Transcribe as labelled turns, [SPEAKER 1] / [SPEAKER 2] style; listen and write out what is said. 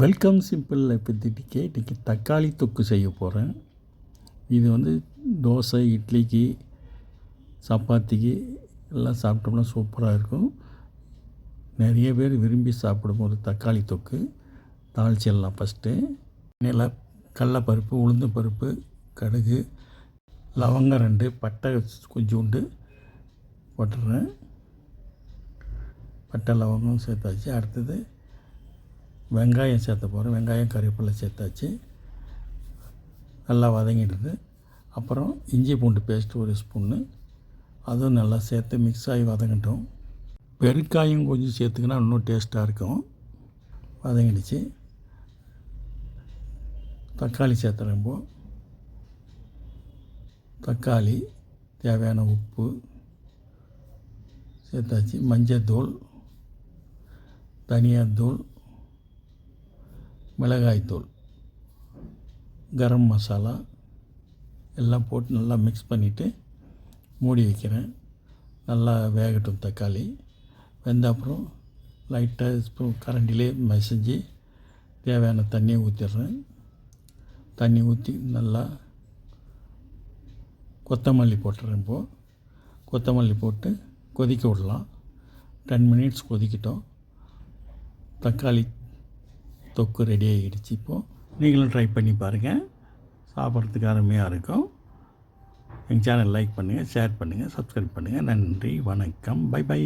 [SPEAKER 1] Welcome simple இப்போதைக்கு இன்றைக்கி தக்காளி தொக்கு செய்ய போகிறேன். இது தோசை, இட்லிக்கு, சப்பாத்திக்கு எல்லாம் சாப்பிட்டோம்னா சூப்பராக இருக்கும். நிறைய பேர் விரும்பி சாப்பிடும் ஒரு தக்காளி தொக்கு. தாளிச்சிடலாம். ஃபஸ்ட்டு எண்ணெயில் கடலப்பருப்பு, உளுந்து பருப்பு, கடுகு, லவங்கம் 2, பட்டை கொஞ்சோண்டு போட்டுடுறேன். பட்டை லவங்கம் சேர்த்தாச்சு. அடுத்தது வெங்காயம் சேர்த்த போகிறேன். வெங்காயம், கறிவேப்பிலை சேர்த்தாச்சு. நல்லா வதங்கிடுது. அப்புறம் இஞ்சி பூண்டு பேஸ்ட்டு 1 ஸ்பூன்னு, அதுவும் நல்லா சேர்த்து மிக்ஸ் ஆகி வதங்கட்டும். பெருக்காயும் கொஞ்சம் சேர்த்துக்கினா இன்னும் டேஸ்ட்டாக இருக்கும். வதங்கிடுச்சு. தக்காளி சேர்த்துறேன். தக்காளி தேவையான உப்பு சேர்த்தாச்சு. மஞ்சத்தூள், தனியாத்தூள், மிளகாய்த்தூள், கரம் மசாலா எல்லாம் போட்டு நல்லா மிக்ஸ் பண்ணிவிட்டு மூடி வைக்கிறேன். நல்லா வேகட்டும். தக்காளி வெந்த அப்புறம் லைட்டாக ஸ்பூன் கரண்டிலே மசிஞ்சு தேவையான தண்ணியை ஊற்றிடுறேன். தண்ணி ஊற்றி நல்லா கொத்தமல்லி போட்டுறேன். கொத்தமல்லி போட்டு கொதிக்க விடலாம். 10 மினிட்ஸ் கொதிக்கட்டும். தக்காளி தொக்கு ரெடி ஆகிடுச்சு. இப்போது நீங்களும் ட்ரை பண்ணி பாருங்கள். சாப்பிட்றதுக்கு அருமையாக இருக்கும். எங்கள் சேனல் லைக் பண்ணுங்கள், ஷேர் பண்ணுங்கள், சப்ஸ்கிரைப் பண்ணுங்கள். நன்றி, வணக்கம், பை பை.